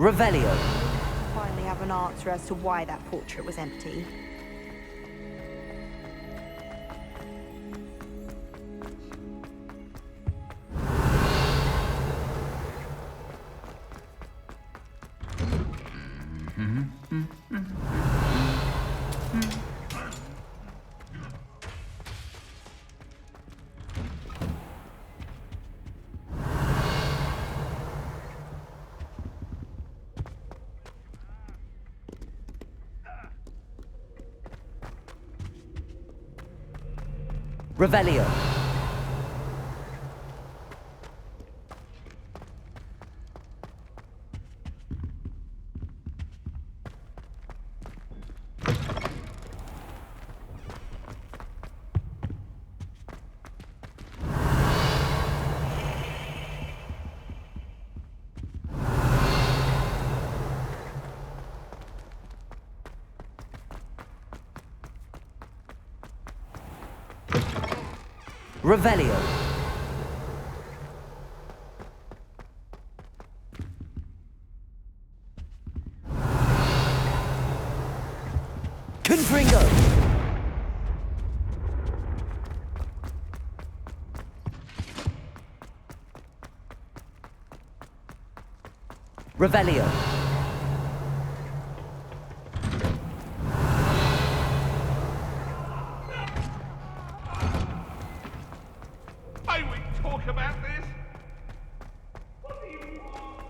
Revelio. Finally have an answer as to why that portrait was empty. Revelio. Revelio. Confringo. Revelio. May we talk about this? What do you want?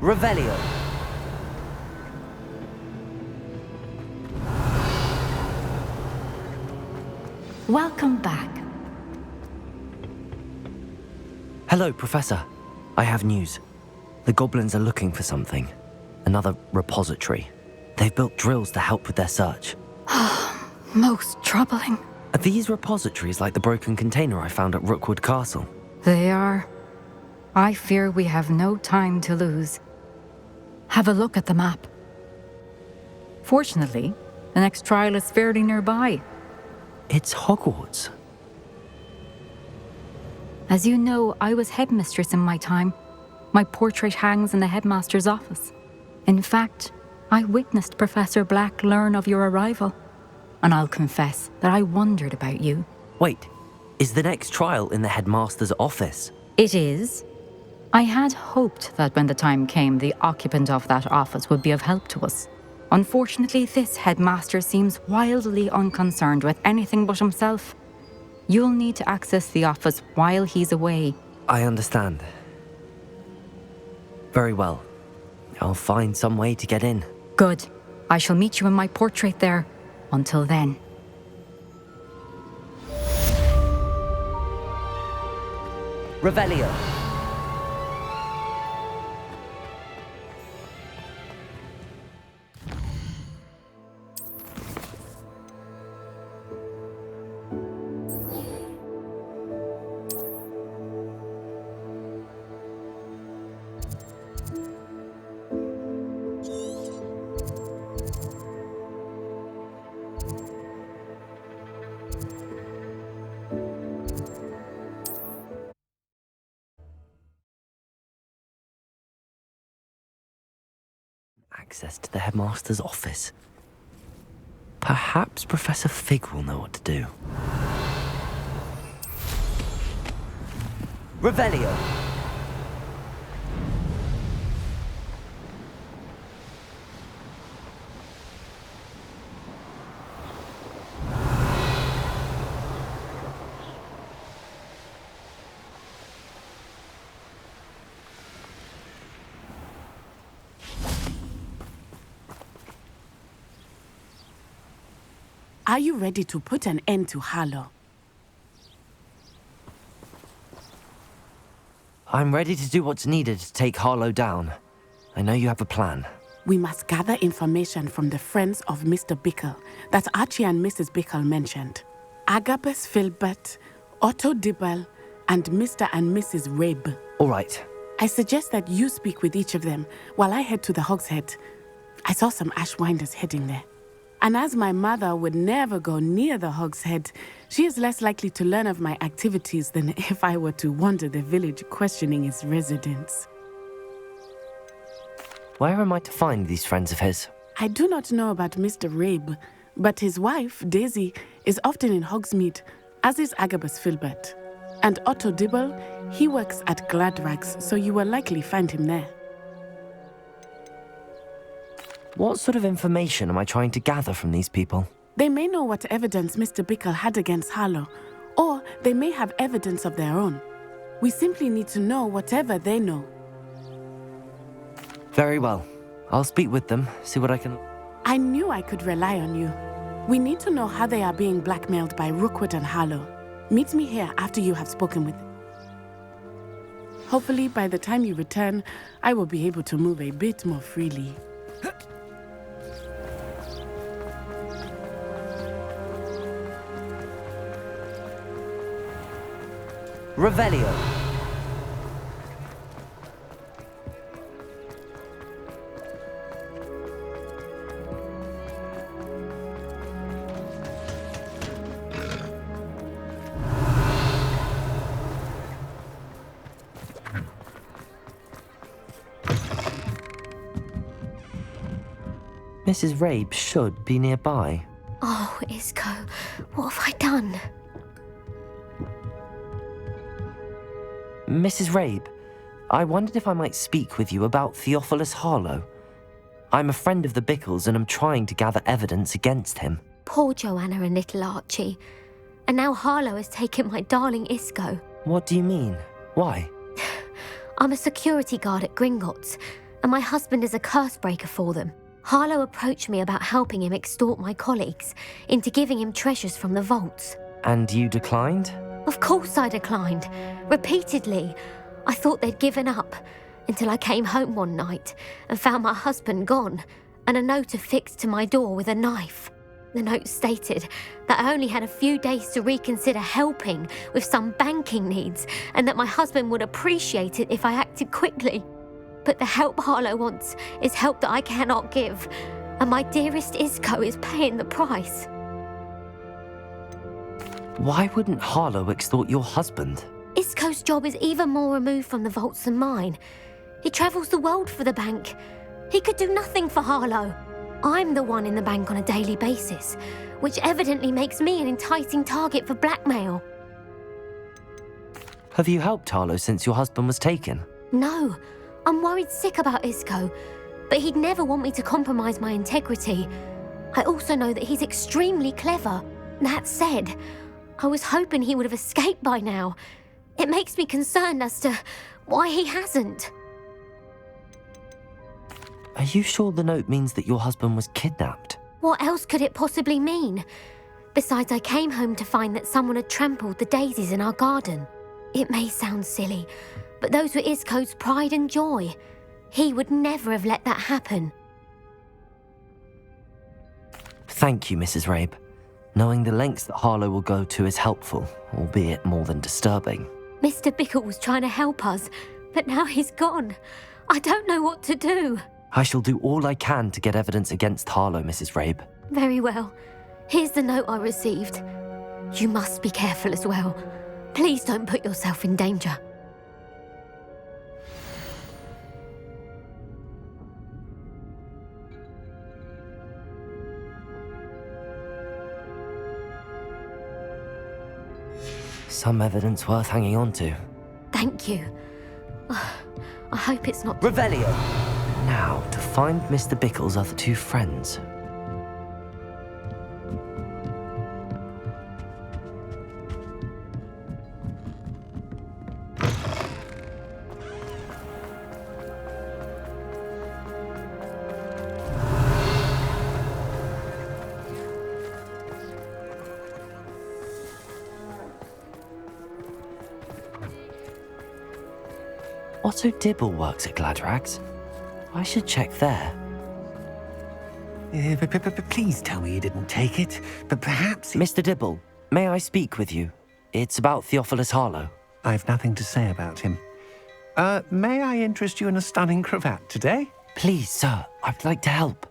Revelio. Welcome back. Hello, Professor. I have news. The goblins are looking for something. Another repository. They've built drills to help with their search. Most troubling. Are these repositories like the broken container I found at Rookwood Castle? They are. I fear we have no time to lose. Have a look at the map. Fortunately, the next trial is fairly nearby. It's Hogwarts. As you know, I was headmistress in my time. My portrait hangs in the headmaster's office. In fact, I witnessed Professor Black learn of your arrival. And I'll confess that I wondered about you. Wait, is the next trial in the headmaster's office? It is. I had hoped that when the time came, the occupant of that office would be of help to us. Unfortunately, this headmaster seems wildly unconcerned with anything but himself. You'll need to access the office while he's away. I understand. Very well. I'll find some way to get in. Good. I shall meet you in my portrait there. Until then. Revelio. Access to the headmaster's office. Perhaps Professor Fig will know what to do. Revelio. Are you ready to put an end to Harlow? I'm ready to do what's needed to take Harlow down. I know you have a plan. We must gather information from the friends of Mr. Bickle that Archie and Mrs. Bickle mentioned. Agabus Filbert, Otto Dibble, and Mr. and Mrs. Rabe. All right. I suggest that you speak with each of them while I head to the Hogshead. I saw some Ashwinders heading there. And as my mother would never go near the Hogshead, she is less likely to learn of my activities than if I were to wander the village questioning its residents. Where am I to find these friends of his? I do not know about Mr. Rabe, but his wife, Daisy, is often in Hogsmeade, as is Agabus Filbert. And Otto Dibble, he works at Gladrags, so you will likely find him there. What sort of information am I trying to gather from these people? They may know what evidence Mr. Bickle had against Harlow, or they may have evidence of their own. We simply need to know whatever they know. Very well. I'll speak with them, see what I can... I knew I could rely on you. We need to know how they are being blackmailed by Rookwood and Harlow. Meet me here after you have spoken with them. Hopefully, by the time you return, I will be able to move a bit more freely. Revelio. Mrs. Rabe should be nearby. Oh, Isco, what have I done? Mrs. Rabe, I wondered if I might speak with you about Theophilus Harlow. I'm a friend of the Bickles and I'm trying to gather evidence against him. Poor Joanna and little Archie. And now Harlow has taken my darling Isco. What do you mean? Why? I'm a security guard at Gringotts, and my husband is a curse breaker for them. Harlow approached me about helping him extort my colleagues into giving him treasures from the vaults. And you declined? Of course I declined. Repeatedly. I thought they'd given up. Until I came home one night and found my husband gone and a note affixed to my door with a knife. The note stated that I only had a few days to reconsider helping with some banking needs and that my husband would appreciate it if I acted quickly. But the help Harlow wants is help that I cannot give, and my dearest Isco is paying the price. Why wouldn't Harlow extort your husband? Isco's job is even more removed from the vaults than mine. He travels the world for the bank. He could do nothing for Harlow. I'm the one in the bank on a daily basis, which evidently makes me an enticing target for blackmail. Have you helped Harlow since your husband was taken? No, I'm worried sick about Isco, but he'd never want me to compromise my integrity. I also know that he's extremely clever. That said, I was hoping he would have escaped by now. It makes me concerned as to why he hasn't. Are you sure the note means that your husband was kidnapped? What else could it possibly mean? Besides, I came home to find that someone had trampled the daisies in our garden. It may sound silly, but those were Isco's pride and joy. He would never have let that happen. Thank you, Mrs. Rabe. Knowing the lengths that Harlow will go to is helpful, albeit more than disturbing. Mr. Bickle was trying to help us, but now he's gone. I don't know what to do. I shall do all I can to get evidence against Harlow, Mrs. Rabe. Very well. Here's the note I received. You must be careful as well. Please don't put yourself in danger. Some evidence worth hanging on to. Thank you. I hope it's not... Revelio! Now, to find Mr. Bickle's other two friends. Otto Dibble works at Gladrags. I should check there. Please tell me you didn't take it, but perhaps... Mr. Dibble, may I speak with you? It's about Theophilus Harlow. I've nothing to say about him. May I interest you in a stunning cravat today? Please, sir, I'd like to help.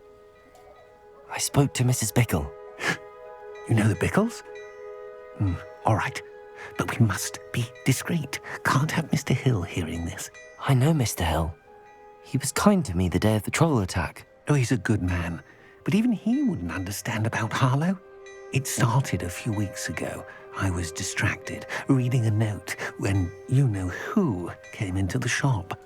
I spoke to Mrs. Bickle. You know the Bickles? All right, but we must be discreet. Can't have Mr. Hill hearing this. I know Mr. Hill. He was kind to me the day of the troll attack. Oh, he's a good man, but even he wouldn't understand about Harlow. It started a few weeks ago. I was distracted, reading a note, when you-know-who came into the shop.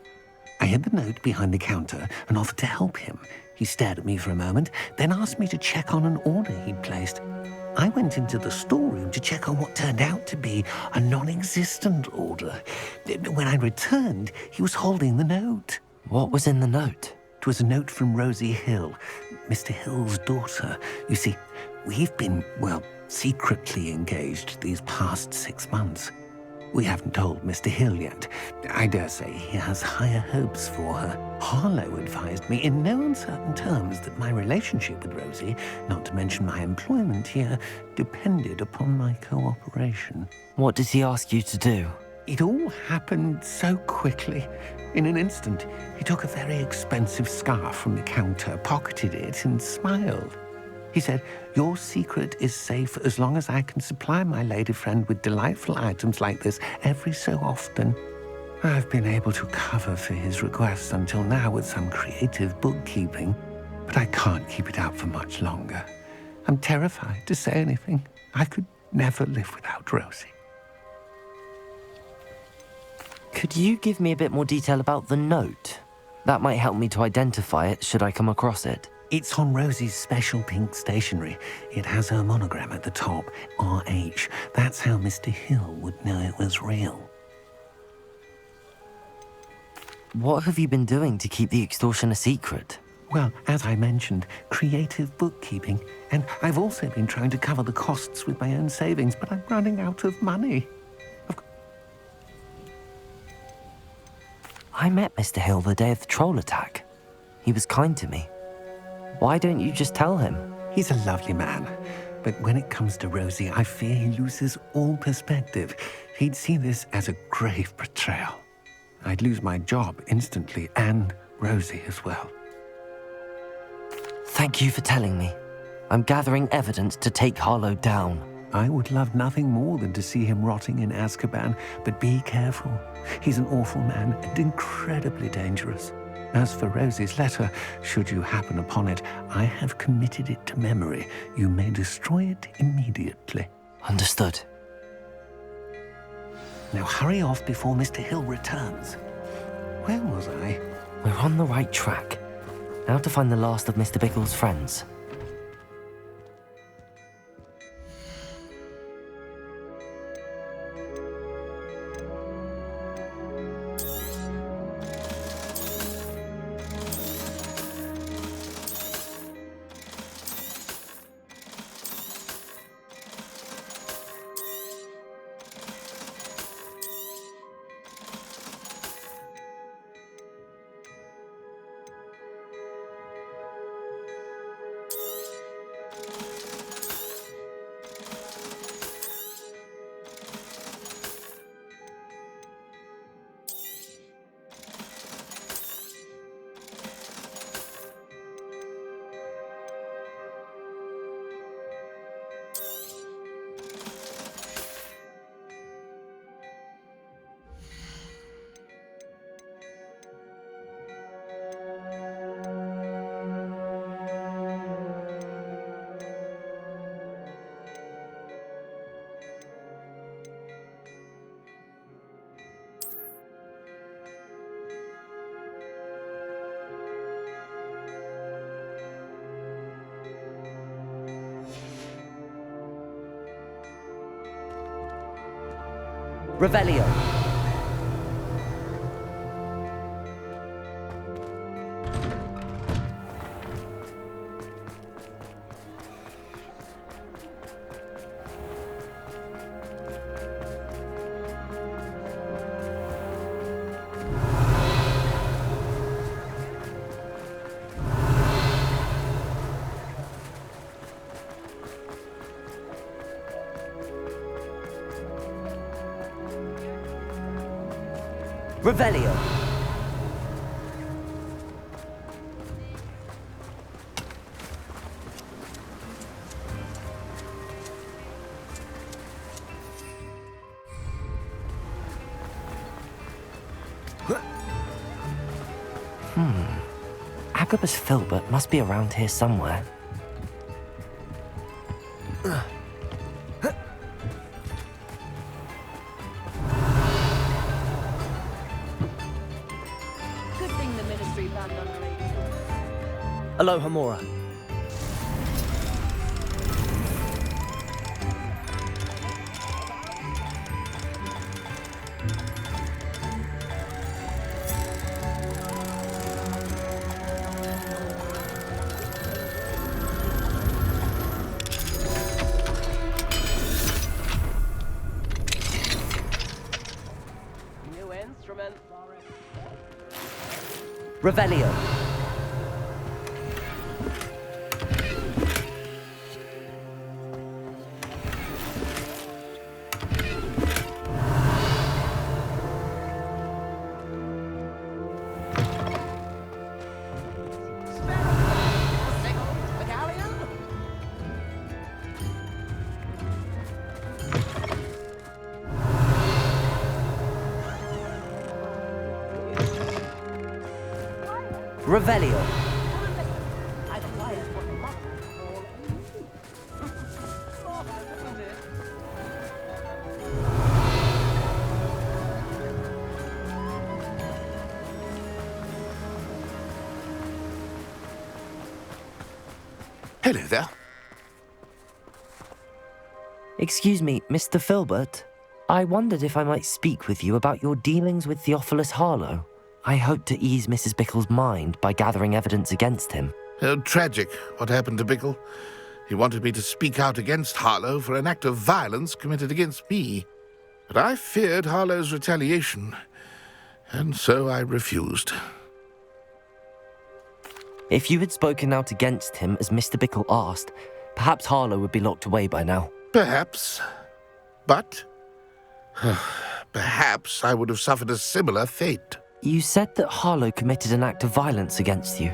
I hid the note behind the counter and offered to help him. He stared at me for a moment, then asked me to check on an order he'd placed. I went into the storeroom to check on what turned out to be a non-existent order. When I returned, he was holding the note. What was in the note? It was a note from Rosie Hill, Mr. Hill's daughter. You see, we've been, secretly engaged these past 6 months. We haven't told Mr. Hill yet. I dare say he has higher hopes for her. Harlow advised me in no uncertain terms that my relationship with Rosie, not to mention my employment here, depended upon my cooperation. What does he ask you to do? It all happened so quickly. In an instant, he took a very expensive scarf from the counter, pocketed it, and smiled. He said, "Your secret is safe as long as I can supply my lady friend with delightful items like this every so often." I've been able to cover for his requests until now with some creative bookkeeping, but I can't keep it up for much longer. I'm terrified to say anything. I could never live without Rosie. Could you give me a bit more detail about the note? That might help me to identify it should I come across it. It's on Rosie's special pink stationery. It has her monogram at the top, RH. That's how Mr. Hill would know it was real. What have you been doing to keep the extortion a secret? Well, as I mentioned, creative bookkeeping. And I've also been trying to cover the costs with my own savings, but I'm running out of money. I met Mr. Hill the day of the troll attack. He was kind to me. Why don't you just tell him? He's a lovely man. But when it comes to Rosie, I fear he loses all perspective. He'd see this as a grave betrayal. I'd lose my job instantly, and Rosie as well. Thank you for telling me. I'm gathering evidence to take Harlow down. I would love nothing more than to see him rotting in Azkaban, but be careful. He's an awful man and incredibly dangerous. As for Rosie's letter, should you happen upon it, I have committed it to memory. You may destroy it immediately. Understood. Now hurry off before Mr. Hill returns. Where was I? We're on the right track. Now to find the last of Mr. Bickle's friends. Revelio. Revelio. Agabus Filbert must be around here somewhere. Aloha Mora. New instrument. Revelio. Revelio. Hello there. Excuse me, Mr. Filbert. I wondered if I might speak with you about your dealings with Theophilus Harlow. I hoped to ease Mrs. Bickle's mind by gathering evidence against him. Tragic, what happened to Bickle. He wanted me to speak out against Harlow for an act of violence committed against me. But I feared Harlow's retaliation, and so I refused. If you had spoken out against him as Mr. Bickle asked, perhaps Harlow would be locked away by now. Perhaps. But perhaps I would have suffered a similar fate. You said that Harlow committed an act of violence against you.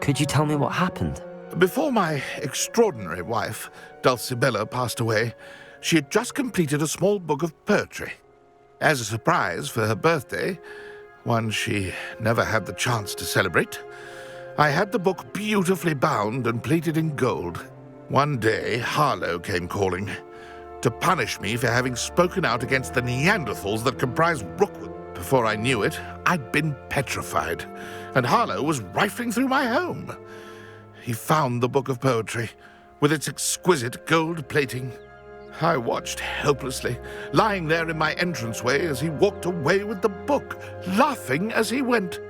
Could you tell me what happened? Before my extraordinary wife, Dulcibella, passed away, she had just completed a small book of poetry. As a surprise for her birthday, one she never had the chance to celebrate, I had the book beautifully bound and plated in gold. One day, Harlow came calling to punish me for having spoken out against the Neanderthals that comprise Rookwood. Before I knew it, I'd been petrified, and Harlow was rifling through my home. He found the book of poetry, with its exquisite gold plating. I watched helplessly, lying there in my entranceway as he walked away with the book, laughing as he went.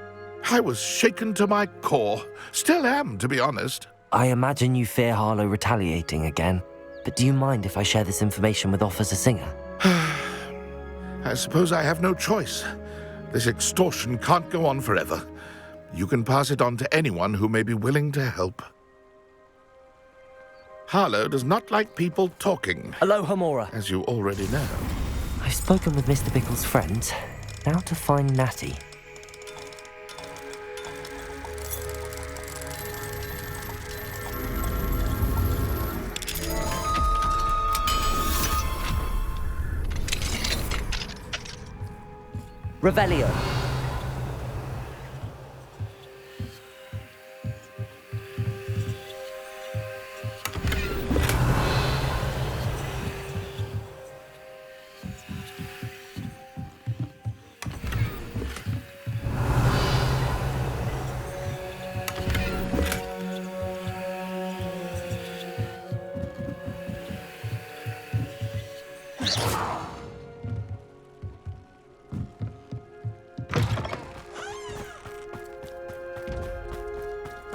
I was shaken to my core. Still am, to be honest. I imagine you fear Harlow retaliating again, but do you mind if I share this information with Officer Singer? I suppose I have no choice. This extortion can't go on forever. You can pass it on to anyone who may be willing to help. Harlow does not like people talking. Aloha, Mora. As you already know. I've spoken with Mr. Bickle's friends. Now to find Natty. Revelio.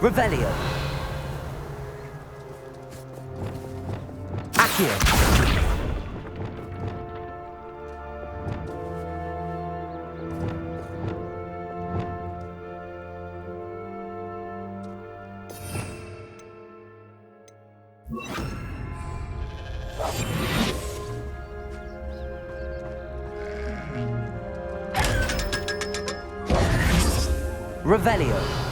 Revelio. Accio. Revelio.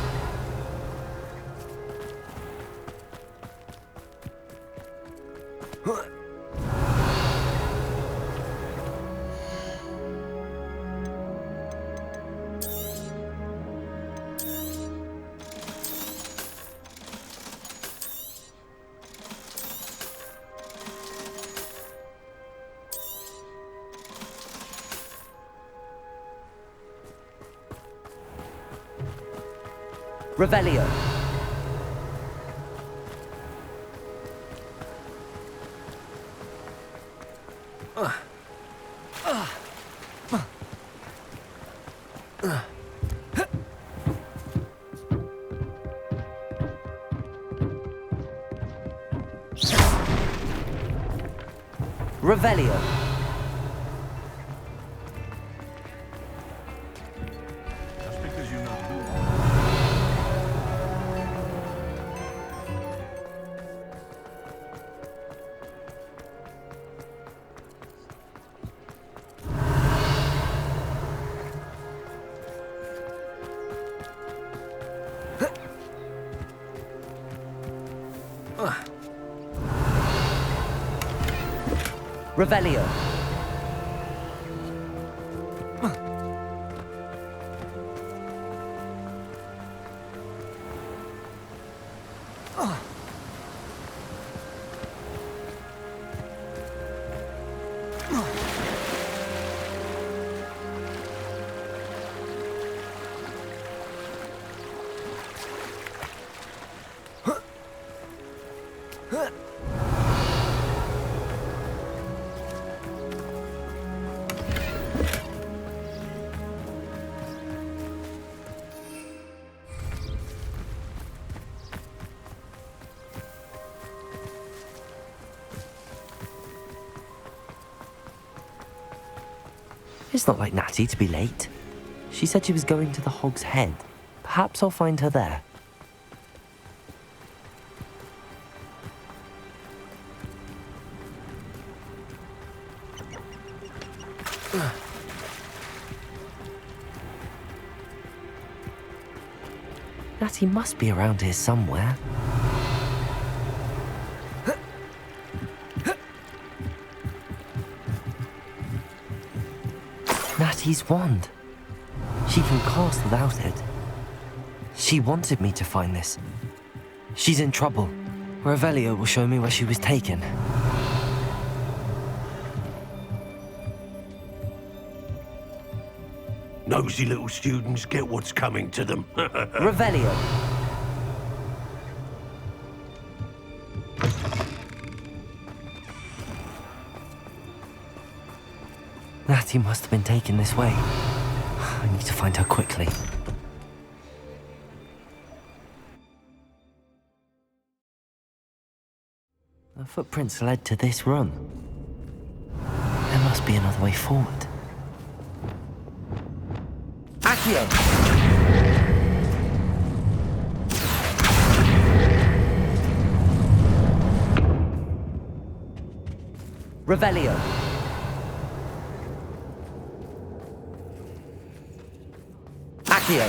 Revelio. Revelio. Just because you know who. Revelio. It's not like Natty to be late. She said she was going to the Hog's Head. Perhaps I'll find her there. Natty must be around here somewhere. Natty's wand. She can cast without it. She wanted me to find this. She's in trouble. Revelio will show me where she was taken. Nosy little students get what's coming to them. Revelio. Natty must have been taken this way. I need to find her quickly. The footprints led to this room. There must be another way forward. Accio! Revelio! Accio!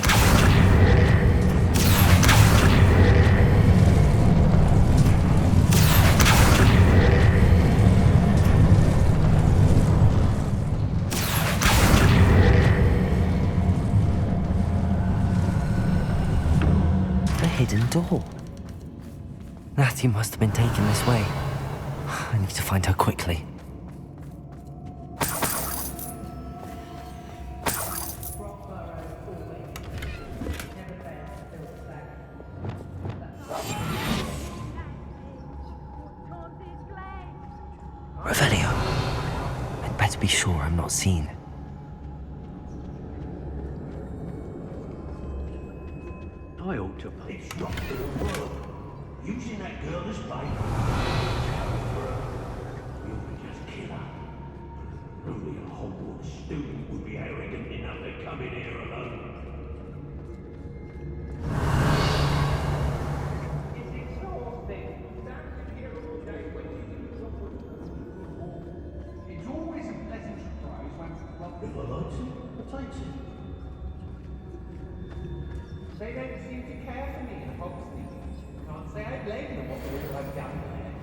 Hidden door. Natty must have been taken this way. I need to find her quickly. Revelio. I'd better be sure I'm not seen. I ought to pay stop to the world. Using that girl as bait. We ought to just kill her. Only a Hogwarts student would be arrogant enough to come in here alone. It's exhausting. Standing here all day waiting for someone. It's always a pleasant surprise once if I like it, I take it. They don't seem to care for me in Hogsmeade. Can't say I blame them what all I've done there.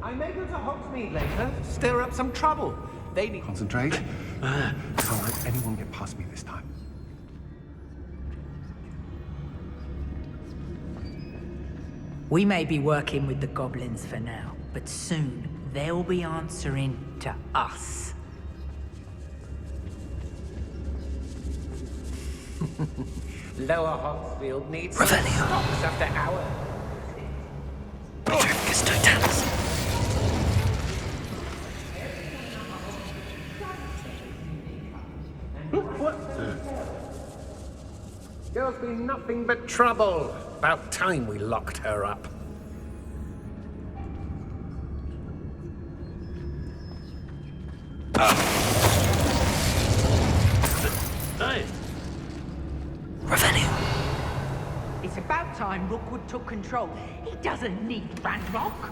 I may go to Hogsmeade later, stir up some trouble. They need... Concentrate. Don't let anyone get past me this time. We may be working with the goblins for now, but soon they'll be answering to us. Lower Hogsfield needs Revelio. stops after hours. Petrifcus totalis. Girl's been nothing but trouble. About time we locked her up. Hey. Revelio. It's about time Rookwood took control. He doesn't need Ranrock.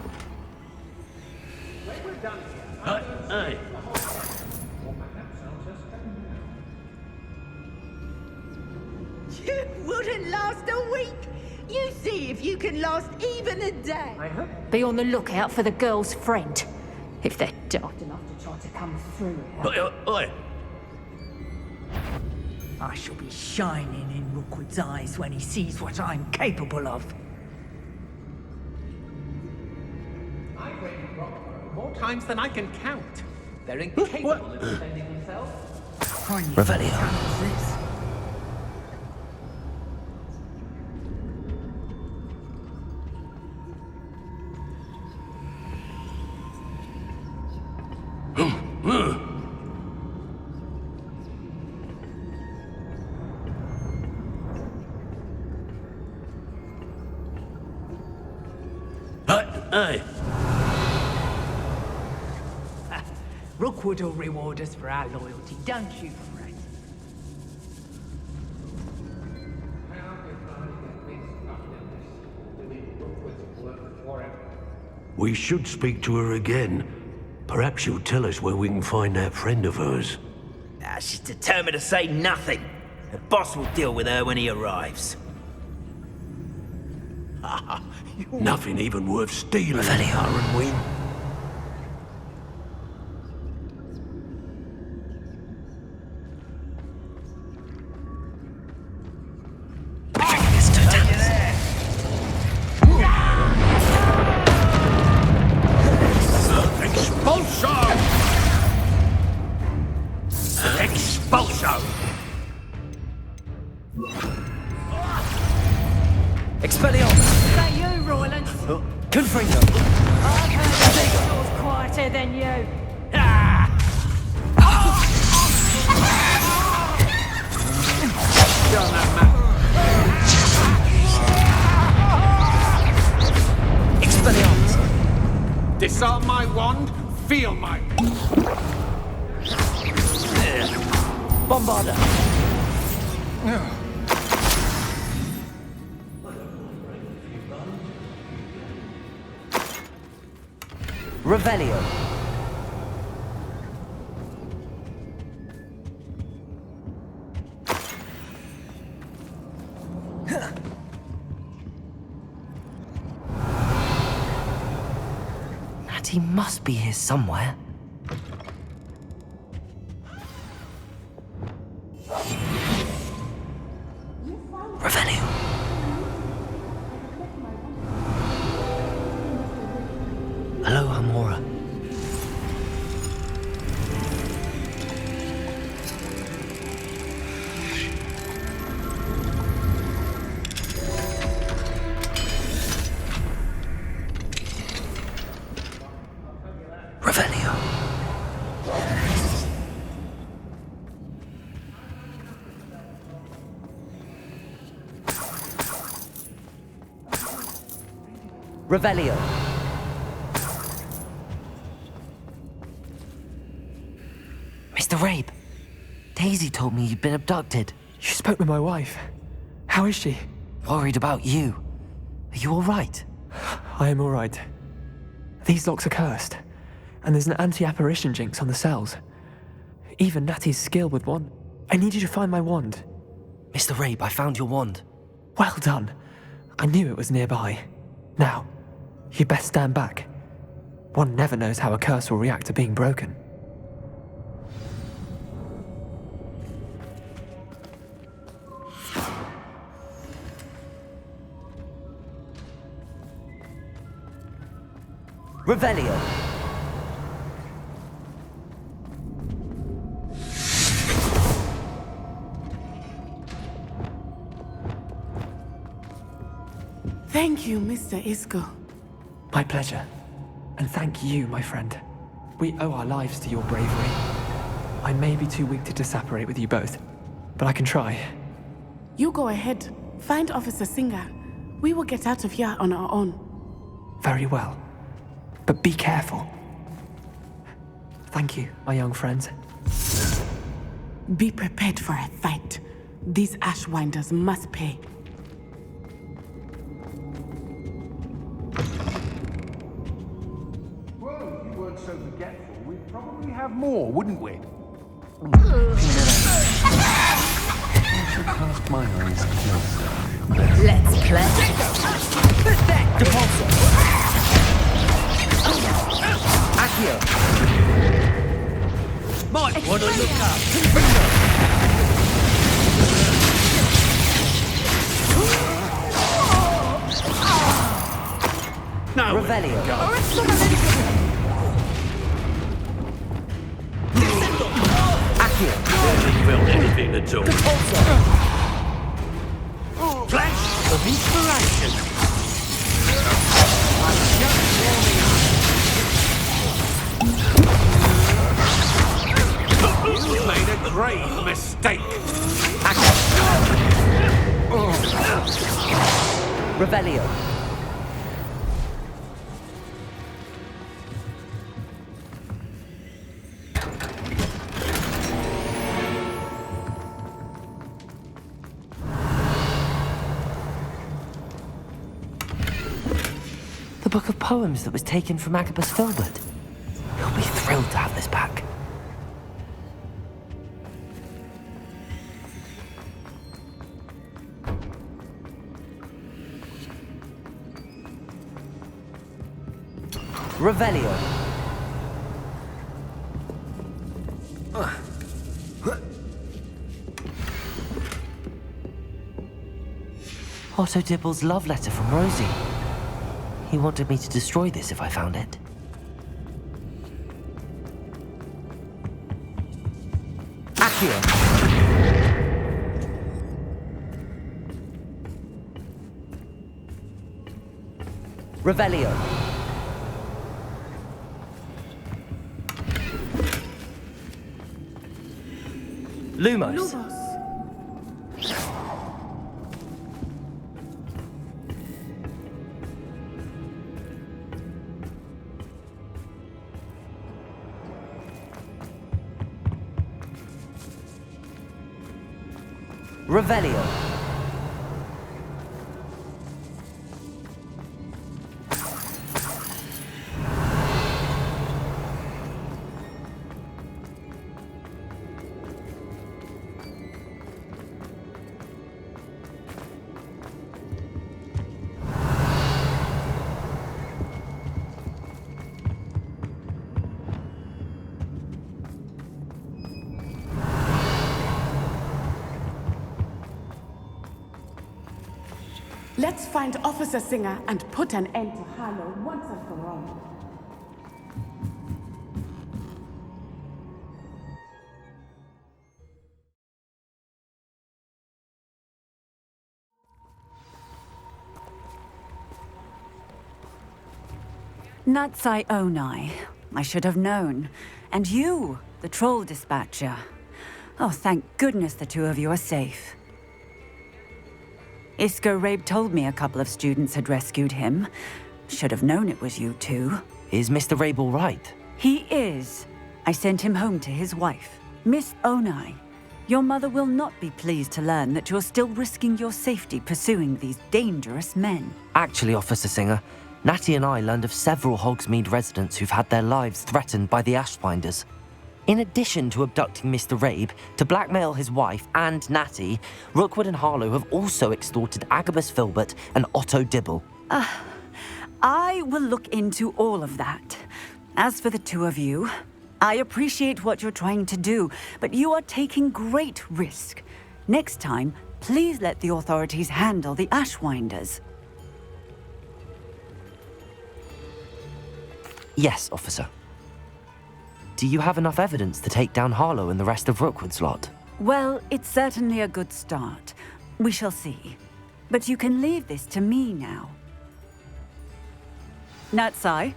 When we're done here, hey. You wouldn't last a week. You see if you can last even a day. I hope. Be on the lookout for the girl's friend. If they're daft enough to try to come through here. Oi. I shall be shining in Rookwood's eyes when he sees what I'm capable of. I've raided Rockborough more times than I can count. They're incapable of defending themselves. Revelio. Hey. Rookwood will reward us for our loyalty, don't you fret. We should speak to her again. Perhaps she'll tell us where we can find that friend of hers. She's determined to say nothing. The boss will deal with her when he arrives. Nothing even worth stealing, Revelio. Arwenween. Expelliarmus! Is that you, Royland? Confringo! I've heard yours quieter than you. Expelliarmus! Disarm my wand, feel my... Bombarda! Revelio. Natty must be here somewhere. Revelio. Hello, Amora. Revelio. Revelio. Mr. Rabe, Daisy told me you'd been abducted. You spoke with my wife. How is she? Worried about you. Are you all right? I am all right. These locks are cursed, and there's an anti-apparition jinx on the cells. Even Natty's skill with wand. I need you to find my wand. Mr. Rabe, I found your wand. Well done. I knew it was nearby. Now, you best stand back. One never knows how a curse will react to being broken. Revelio. Thank you, Mr. Isco. My pleasure. And thank you, my friend. We owe our lives to your bravery. I may be too weak to disapparate with you both, but I can try. You go ahead. Find Officer Singer. We will get out of here on our own. Very well. But be careful. Thank you, my young friends. Be prepared for a fight. These Ashwinders must pay. Well, if you weren't so forgetful, we'd probably have more, wouldn't we? Cast my eyes closer. Let's play. Depulso. Accio. Might want to look up. No. Revelio. Accio. Barely felt anything at all. Depulso. Flash of inspiration. You made a grave mistake. Revelio. book of poems that was taken from Agabus Filbert. He'll be thrilled to have this back. Revelio. Otto Dibble's love letter from Rosie. He wanted me to destroy this if I found it. Accio. Revelio. Lumos. Revelio. Let's find Officer Singer and put an end to Harlow once and for all. Natsai Onai. I should have known. And you, the troll dispatcher. Oh, thank goodness the two of you are safe. Isco Rabe told me a couple of students had rescued him. Should have known it was you two. Is Mr. Rabe all right? He is. I sent him home to his wife, Miss Onai. Your mother will not be pleased to learn that you're still risking your safety pursuing these dangerous men. Actually, Officer Singer, Natty and I learned of several Hogsmeade residents who've had their lives threatened by the Ashbinders. In addition to abducting Mr. Rabe, to blackmail his wife and Natty, Rookwood and Harlow have also extorted Agabus Filbert and Otto Dibble. I will look into all of that. As for the two of you, I appreciate what you're trying to do, but you are taking great risk. Next time, please let the authorities handle the Ashwinders. Yes, officer. Do you have enough evidence to take down Harlow and the rest of Rookwood's lot? Well, it's certainly a good start. We shall see. But you can leave this to me now. Natsai,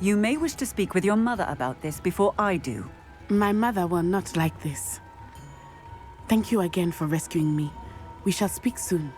you may wish to speak with your mother about this before I do. My mother will not like this. Thank you again for rescuing me. We shall speak soon.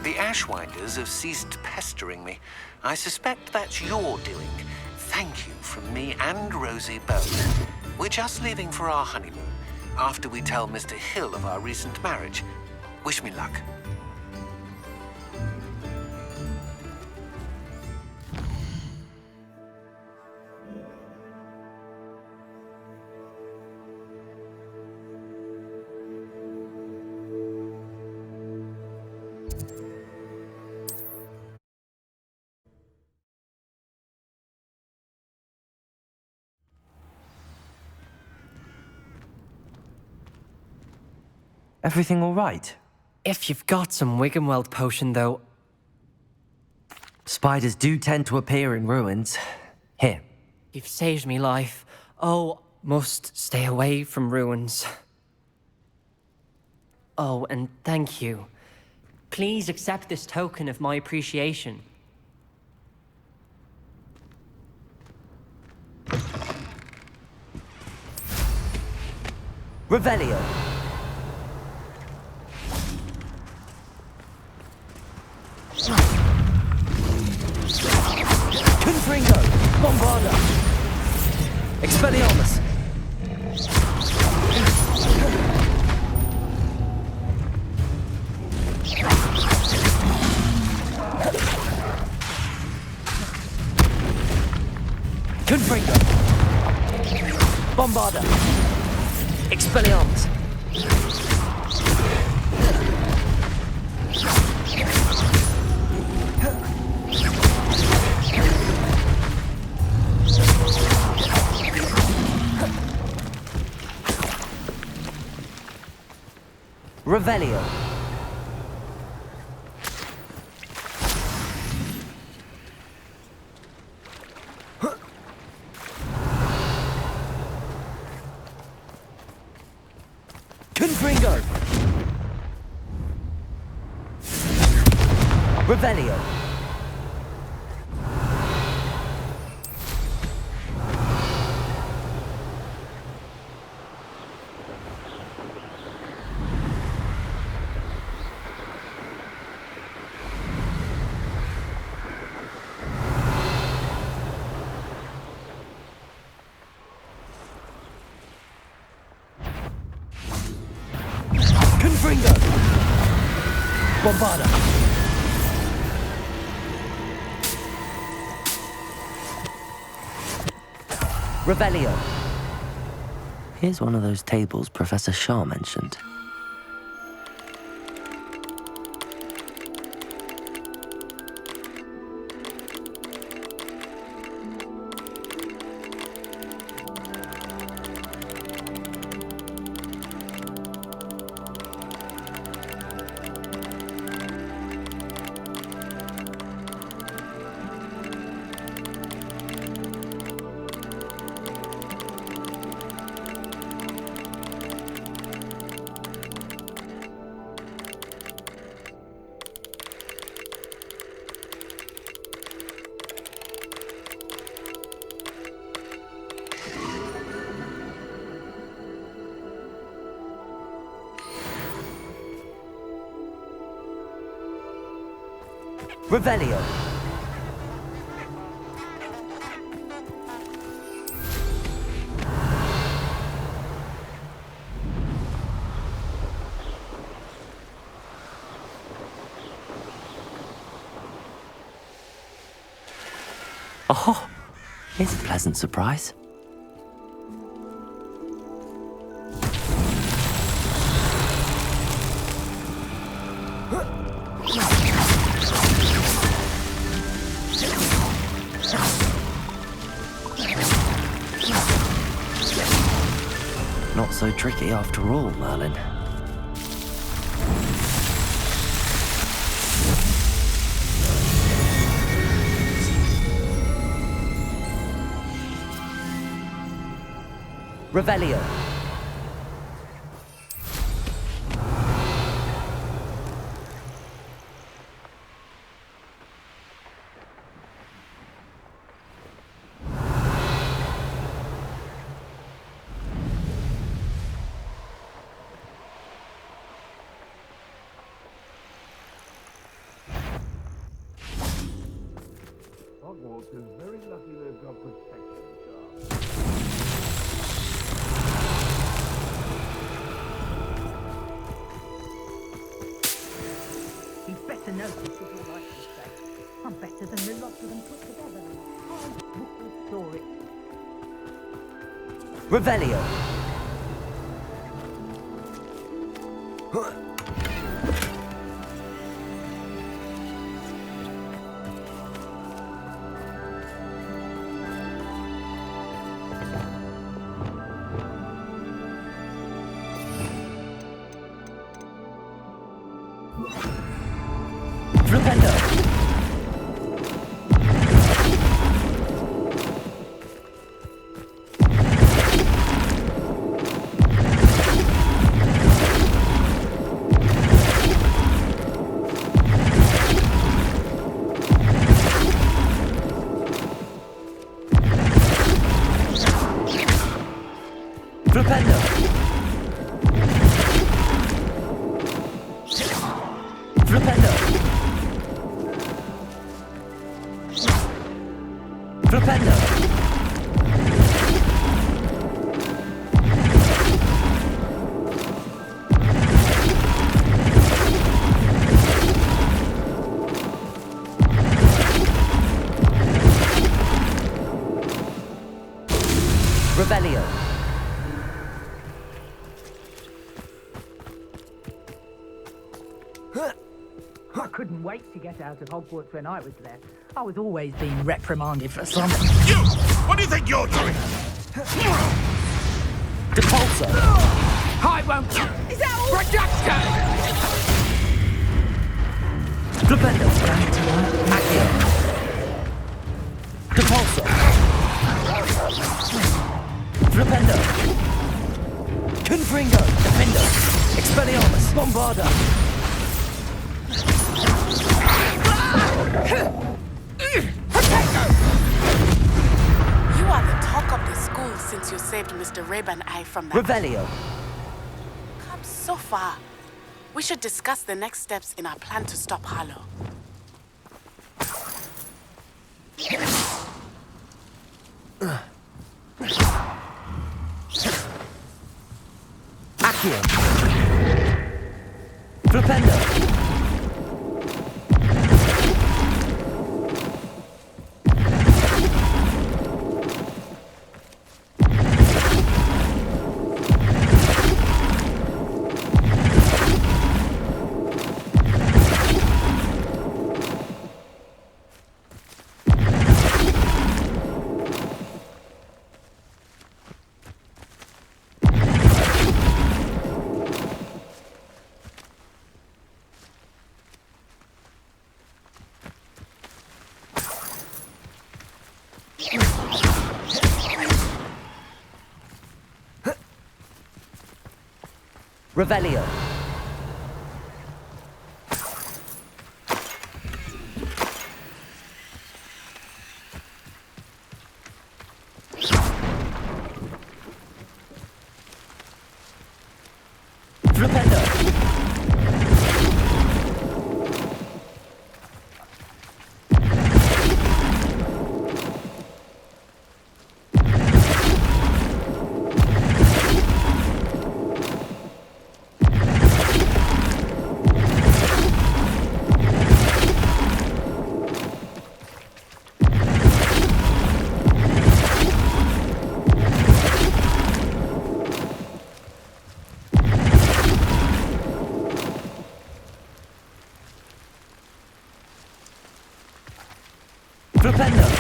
The Ashwinders have ceased pestering me. I suspect that's your doing. Thank you from me and Rosie both. We're just leaving for our honeymoon, after we tell Mr. Hill of our recent marriage. Wish me luck. Everything all right? If you've got some Wiggenweld potion, though. Spiders do tend to appear in ruins. Here. You've saved me life. Oh, must stay away from ruins. Oh, and thank you. Please accept this token of my appreciation. Revelio. Confringo. Bombarda. Expelliarmus. Confringo. Bombarda. Expelliarmus. Revelio. Confringo. Revelio. Confringo. Bombarda. Revelio. Here's one of those tables Professor Shaw mentioned. Revelio. Oh, here's a pleasant surprise. Not so tricky after all, Merlin. Revelio. Hogwarts is very lucky they've got protection, He'd better notice is all I can say. I'm better than the lot of them put together. Can't book the story. Revelio. Flipendo. I couldn't wait to get out of Hogwarts when I was there. I was always being reprimanded for something. You! What do you think you're doing? Depulso! I won't... Is that all? Projector! Flipendo! Accio! Depulso! Flipendo! Confringo! Defendo! Expelliarmus! Bombarda! You are the talk of the school since you saved Mr. Rabe and I from that. Revelio! Come so far. We should discuss the next steps in our plan to stop Harlow. Accio! Flipendo! Revelio. Flipendo. Flipendo.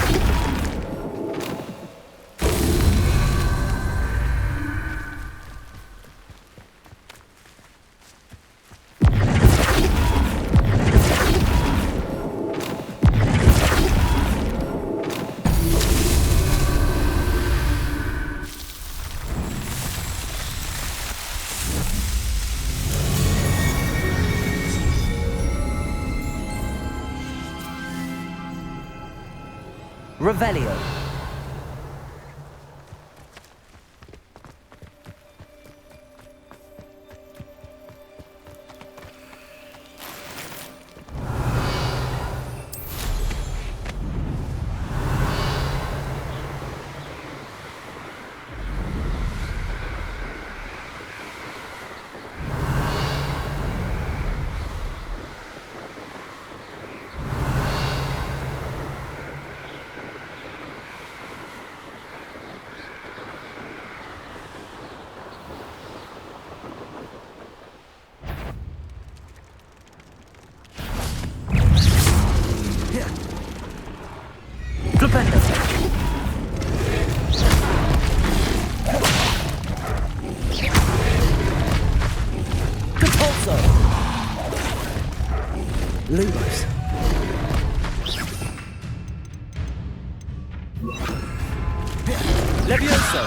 Revelio. Flipendo. Depulso. Lumos. Levioso.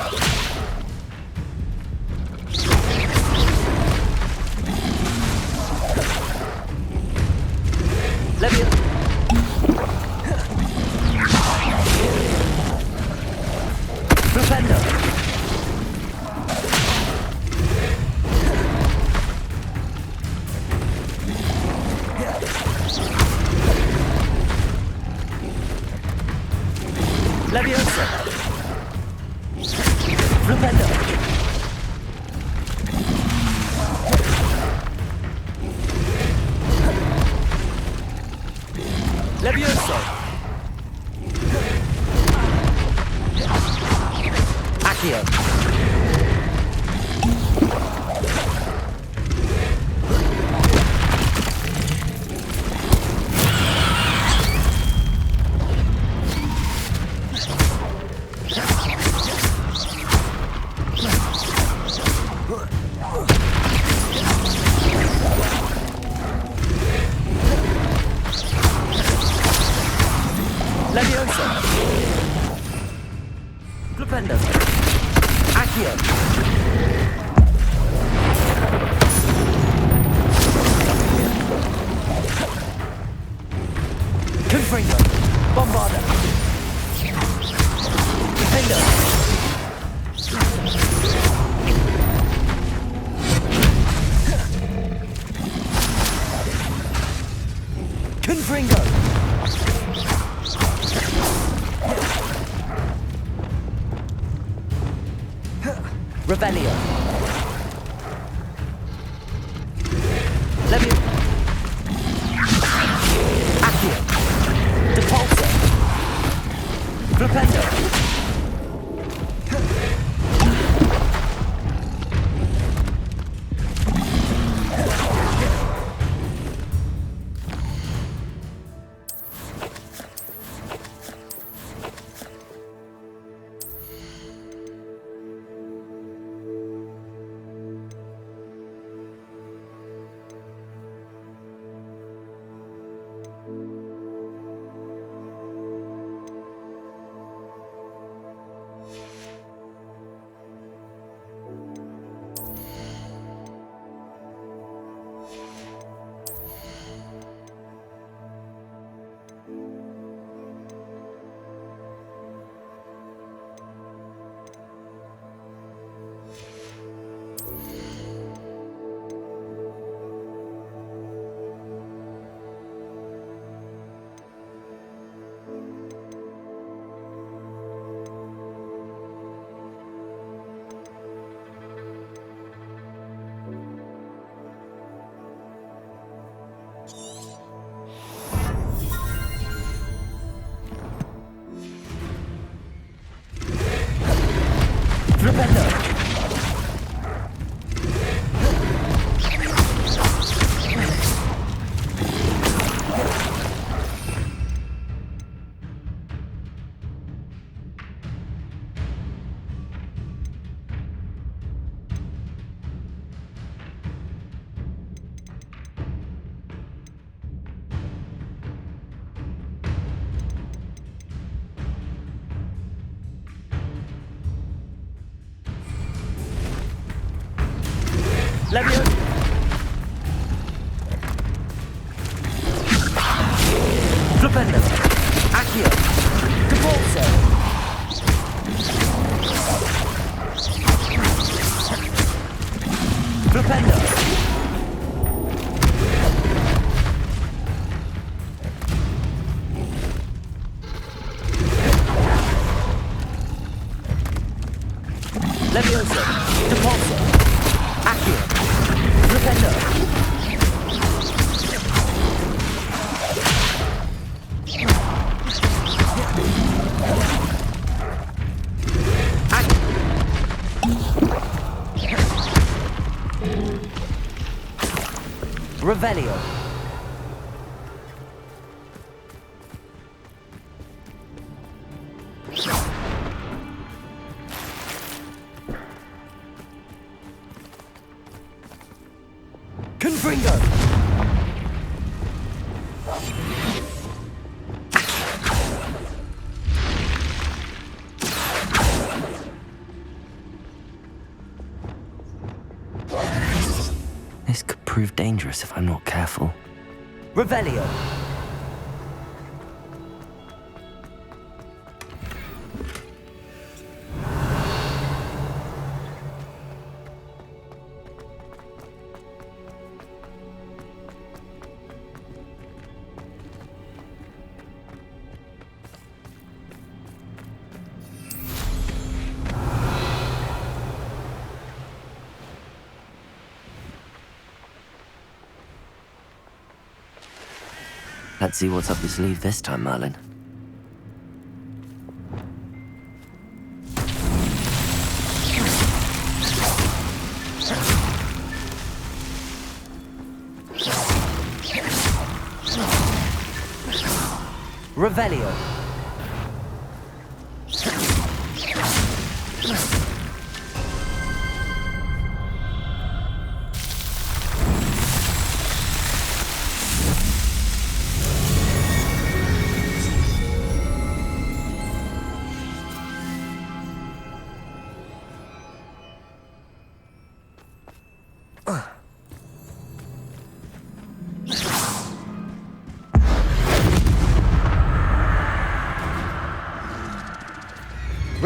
Levioso. Flipendo. Levioso. Flipendo. Levioso. Accio. Confringo! Bombarda! Defender! Confringo! Revelio! Levio! Accio! Depulso! Flipendo! Levio! Flipendo! Accio! Depulso! Flipendo! Levioso! Depulso! Accio! Flipendo! Revelio. Confringo. This could prove dangerous if I'm not careful. Revelio. Let's see what's up your sleeve this time, Merlin. Revelio.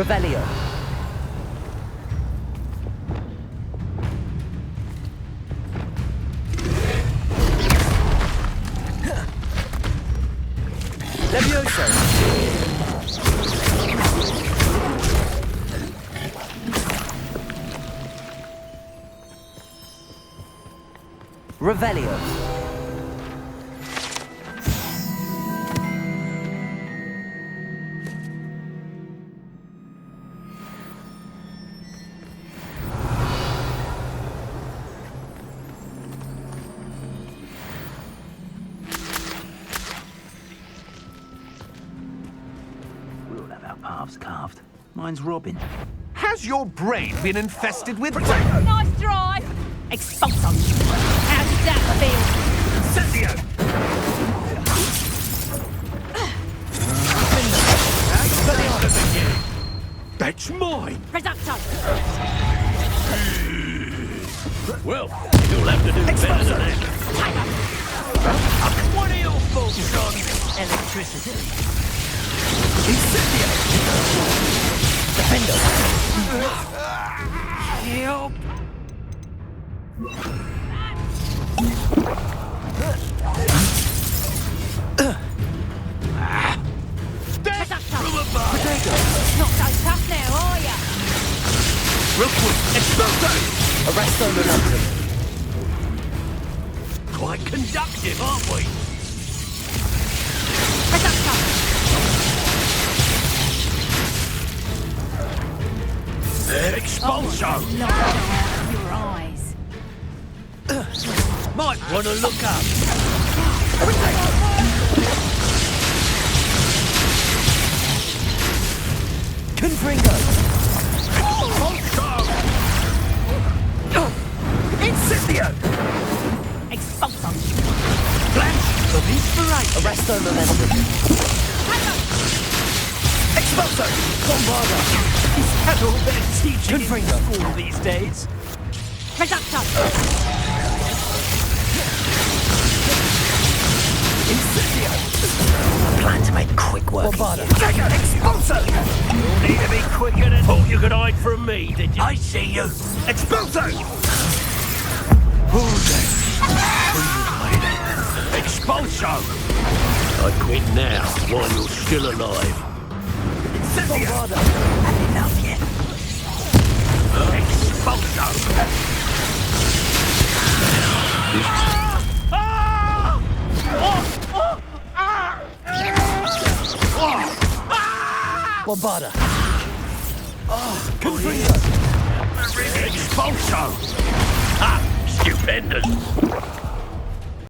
Revelio. Levioso. Revelio. We'll have our paths carved. Mine's Robin. Has your brain been infested with... Nice drive! Expulso! How did that feel? Incendio! That's mine! Reducto! Well, you'll have to do better than that. What are your thoughts on electricity? Incendio! Defendo! Help! Not so tough now, are ya? Real quick, Expulso! Arresto Momentum. Quite conductive, aren't we? Expulso! Your eyes. Might want to look up. Confringo. Incendio! Expulso! Flash of inspiration! Arresto Momentum. Expulso! Bombarda! Is that all they're teaching in Confringo. school these days? Reducto! Incendio! Plan to make quick work. Bombarda. Dagger! Expulso! You'll need to be quicker than thought you could hide from me, did you? I see you. Expulso! Expulso! I quit now while you're still alive. Incendio! Had enough yet. Expulso! Bombarda. Confringo! Expulso! Ah, stupendous!